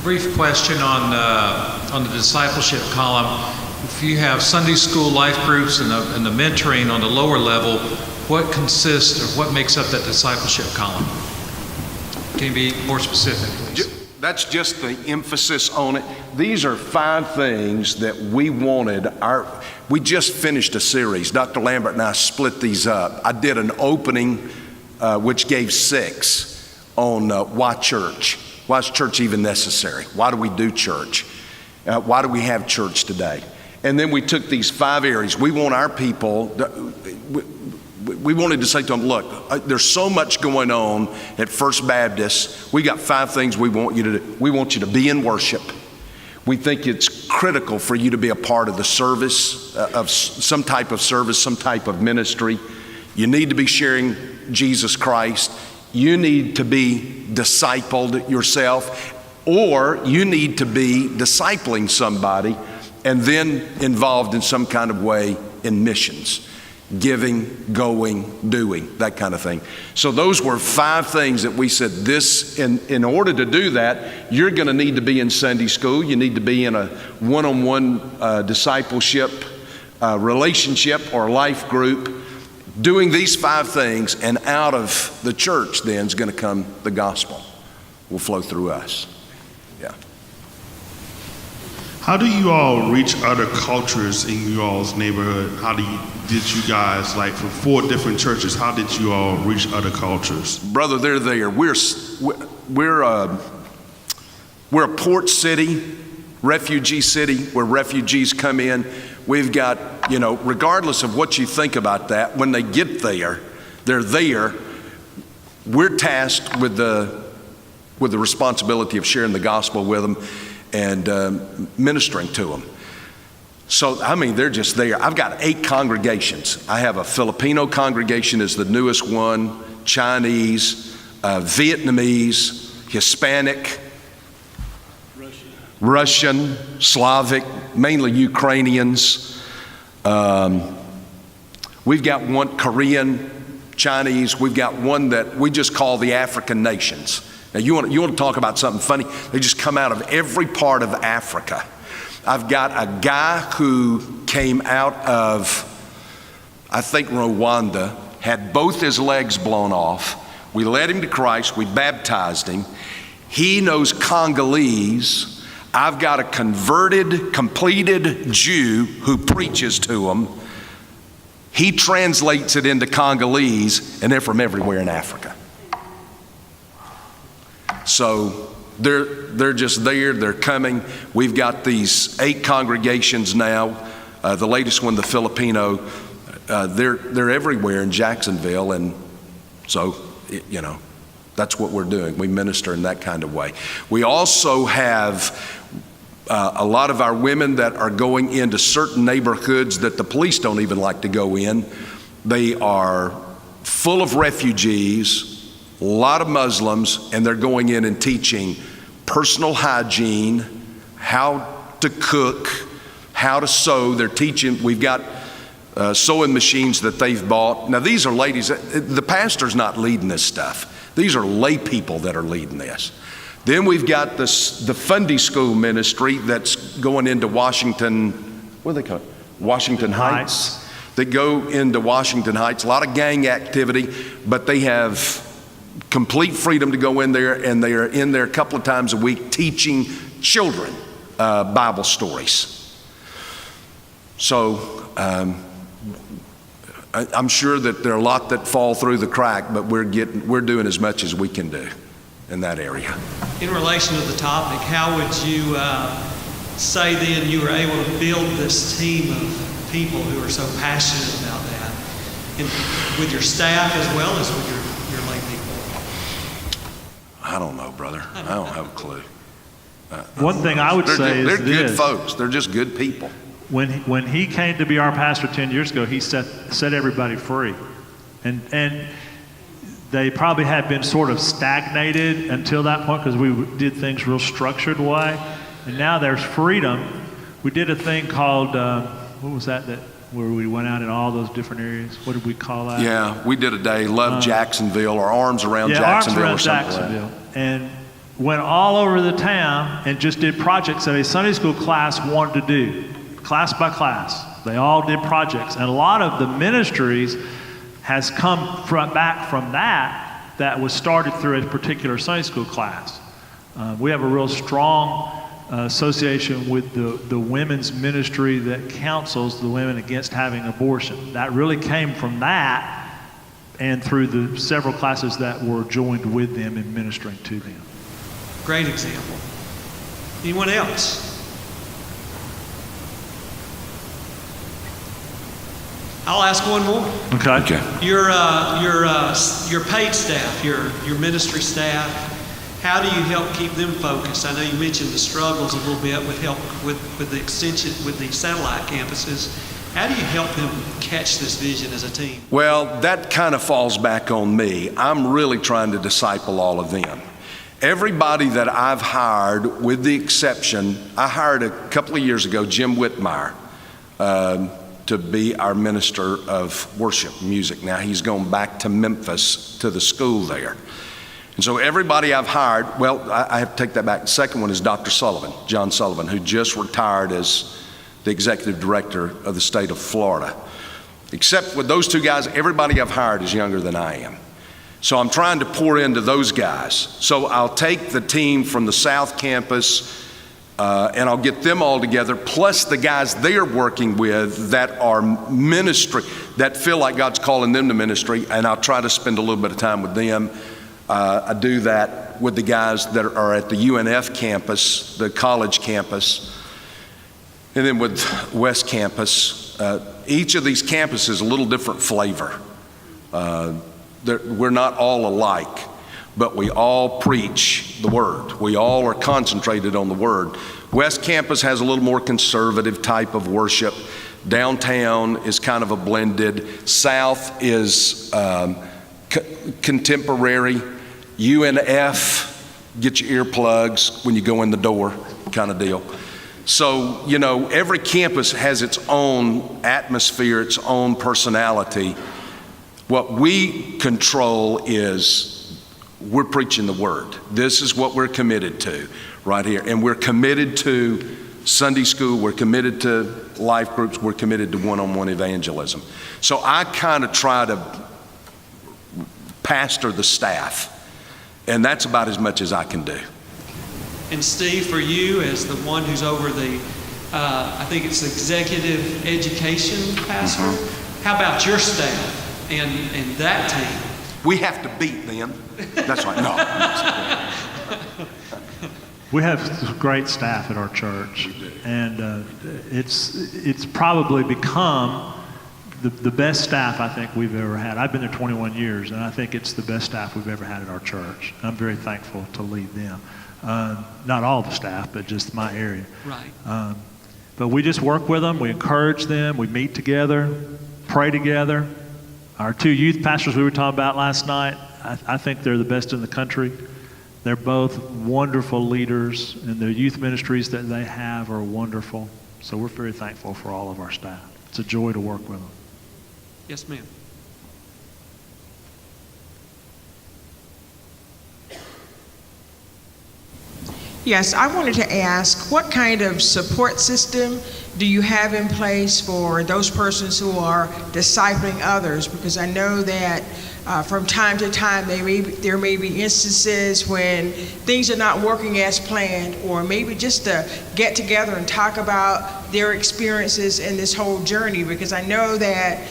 Brief question on the discipleship column. If you have Sunday school life groups and the mentoring on the lower level, what consists or what makes up that discipleship column? Can you be more specific, please? That's just the emphasis on it. These are 5 things that we wanted. We just finished a series. Dr. Lambert and I split these up. I did an opening which gave 6 on why church. Why is church even necessary? Why do we do church? Why do we have church today? And then we took these 5 areas. We want our people, we wanted to say to them, look, there's so much going on at First Baptist. We got 5 things we want you to do. We want you to be in worship. We think it's critical for you to be a part of the service, of some type of service, some type of ministry. You need to be sharing Jesus Christ. You need to be discipled yourself, or you need to be discipling somebody and then involved in some kind of way in missions. Giving, going, doing, that kind of thing. So those were 5 things that we said this, in order to do that, you're going to need to be in Sunday school. You need to be in a one-on-one discipleship relationship or life group, doing these 5 things, and out of the church then is going to come the gospel. Will flow through us. Yeah. How do you all reach other cultures in you all's neighborhood? Did you guys, like from 4 different churches, how did you all reach other cultures? Brother, they're there. We're a port city, refugee city, where refugees come in. We've got, regardless of what you think about that, when they get there, they're there. We're tasked with the responsibility of sharing the gospel with them and ministering to them. So, they're just there. I've got 8 congregations. I have a Filipino congregation is the newest one, Chinese, Vietnamese, Hispanic, Russian, Slavic, mainly Ukrainians. We've got one Korean, Chinese. We've got one that we just call the African nations. Now, you want to talk about something funny? They just come out of every part of Africa. I've got a guy who came out of, I think, Rwanda, had both his legs blown off. We led him to Christ. We baptized him. He knows Congolese. I've got a converted, completed Jew who preaches to him. He translates it into Congolese, and they're from everywhere in Africa. So they're just there, they're coming. We've got these 8 congregations now. The latest one, the Filipino, they're everywhere in Jacksonville, and so, that's what we're doing. We minister in that kind of way. We also have a lot of our women that are going into certain neighborhoods that the police don't even like to go in. They are full of refugees, a lot of Muslims, and they're going in and teaching personal hygiene, how to cook, how to sew. They're teaching. We've got sewing machines that they've bought. Now, these are ladies. The pastor's not leading this stuff. These are lay people that are leading this. Then we've got the Fundy School ministry that's going into Washington, what do they call it? Washington Heights. They go into Washington Heights. A lot of gang activity, but they have complete freedom to go in there, and they are in there a couple of times a week teaching children Bible stories. So I'm sure that there are a lot that fall through the crack, but we're doing as much as we can do in that area. In relation to the topic, how would you say then you were able to build this team of people who are so passionate about that, and with your staff as well as with your lay people? I don't know, brother. I don't have a clue. One thing I would say is they're good this. folks. They're just good people. When he came to be our pastor 10 years ago, he set everybody free. And they probably had been sort of stagnated until that point because we did things real structured way. And now there's freedom. We did a thing called, what was that where we went out in all those different areas? What did we call that? Yeah, we did a day, Love Jacksonville, or Arms Around Jacksonville, Arms Around or something Jacksonville. like that. And went all over the town and just did projects that a Sunday school class wanted to do, class by class. They all did projects. And a lot of the ministries has come back from that was started through a particular Sunday school class. We have a real strong association with the women's ministry that counsels the women against having abortion. That really came from that and through the several classes that were joined with them in ministering to them. Great example. Anyone else? I'll ask one more. Okay. Your paid staff, your ministry staff, how do you help keep them focused? I know you mentioned the struggles a little bit with help with the extension, with the satellite campuses. How do you help them catch this vision as a team? Well, that kind of falls back on me. I'm really trying to disciple all of them. Everybody that I've hired, with the exception, I hired a couple of years ago Jim Whitmire to be our minister of worship music. Now he's going back to Memphis to the school there. And so everybody I've hired, well, I have to take that back. The second one is Dr. Sullivan, John Sullivan, who just retired as the executive director of the state of Florida. Except with those two guys, everybody I've hired is younger than I am. So I'm trying to pour into those guys. So I'll take the team from the South Campus and I'll get them all together, plus the guys they're working with that are ministry, that feel like God's calling them to ministry, and I'll try to spend a little bit of time with them. I do that with the guys that are at the UNF campus, the college campus, and then with West Campus. Each of these campuses is a little different flavor. We're not all alike, but we all preach the Word. We all are concentrated on the Word. West Campus has a little more conservative type of worship. Downtown is kind of a blended. South is contemporary. UNF, get your earplugs when you go in the door kind of deal. So, you know, every campus has its own atmosphere, its own personality. What we control is we're preaching the Word. This is what we're committed to right here. And we're committed to Sunday school. We're committed to life groups. We're committed to one-on-one evangelism. So I kind of try to pastor the staff. And that's about as much as I can do. And Steve, for you as the one who's over the, I think it's executive education pastor, how about your staff and that team? We have to beat them. That's right. No. We have great staff at our church, and it's probably become the best staff I think we've ever had. I've been there 21 years, and I think it's the best staff we've ever had at our church. I'm very thankful to lead them. Not all the staff, but just my area. Right. But we just work with them. We encourage them. We meet together, pray together. Our two youth pastors we were talking about last night, I think they're the best in the country. They're both wonderful leaders, and the youth ministries that they have are wonderful. So we're very thankful for all of our staff. It's a joy to work with them. Yes, ma'am. Yes, I wanted to ask, what kind of support system do you have in place for those persons who are discipling others? Because I know that from time to time there may be instances when things are not working as planned, or maybe just to get together and talk about their experiences in this whole journey, because I know that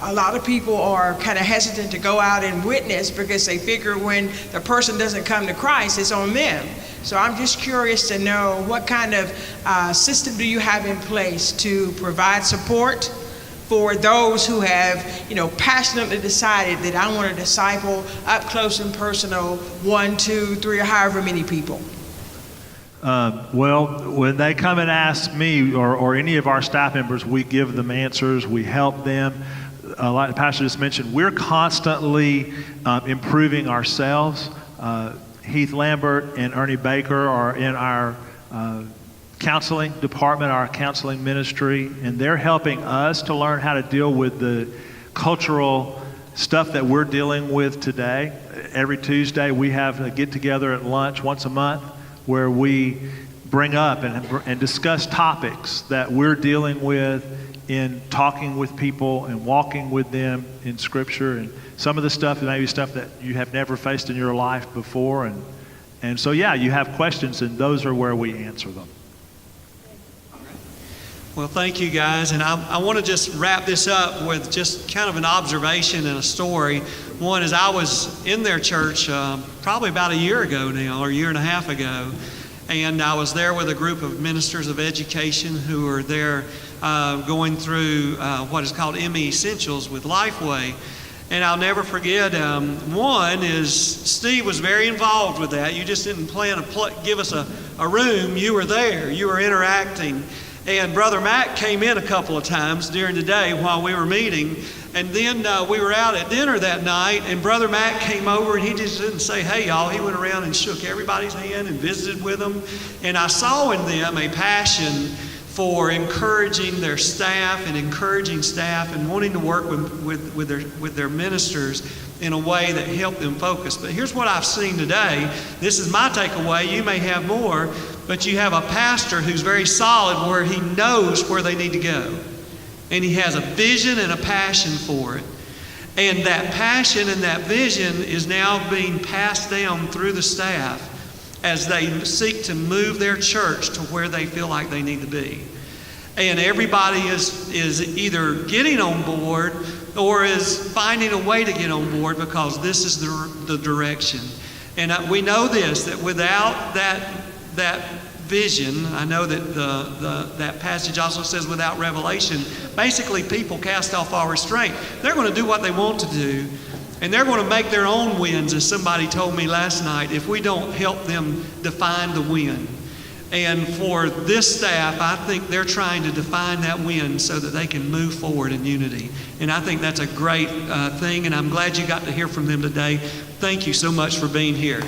a lot of people are kind of hesitant to go out and witness because they figure when the person doesn't come to Christ, it's on them. So I'm just curious to know, what kind of system do you have in place to provide support for those who have, passionately decided that I want to disciple up close and personal 1, 2, 3, or however many people? Well, when they come and ask me or any of our staff members, we give them answers, we help them. Like the pastor just mentioned, we're constantly improving ourselves. Heath Lambert and Ernie Baker are in our counseling department, our counseling ministry, and they're helping us to learn how to deal with the cultural stuff that we're dealing with today. Every Tuesday we have a get-together at lunch once a month where we bring up and discuss topics that we're dealing with in talking with people and walking with them in Scripture. And some of the stuff may be stuff that you have never faced in your life before. And so, yeah, you have questions, and those are where we answer them. Well, thank you, guys. And I want to just wrap this up with just kind of an observation and a story. One is I was in their church probably about a year ago now, or a year and a half ago. And I was there with a group of ministers of education who were there going through what is called ME Essentials with Lifeway. And I'll never forget, one is Steve was very involved with that. You just didn't plan to give us a room. You were there. You were interacting. And Brother Matt came in a couple of times during the day while we were meeting. And then we were out at dinner that night, and Brother Matt came over, and he just didn't say, hey, y'all. He went around and shook everybody's hand and visited with them. And I saw in them a passion for encouraging their staff and encouraging staff and wanting to work with their ministers in a way that helped them focus. But here's what I've seen today. This is my takeaway. You may have more, but you have a pastor who's very solid where he knows where they need to go. And he has a vision and a passion for it. And that passion and that vision is now being passed down through the staff as they seek to move their church to where they feel like they need to be. And everybody is either getting on board or is finding a way to get on board because this is the direction. And we know this, that without that vision, I know that that passage also says without revelation, basically people cast off all restraint. They're going to do what they want to do, and they're going to make their own wins, as somebody told me last night, if we don't help them define the win. And for this staff, I think they're trying to define that win so that they can move forward in unity. And I think that's a great thing, and I'm glad you got to hear from them today. Thank you so much for being here.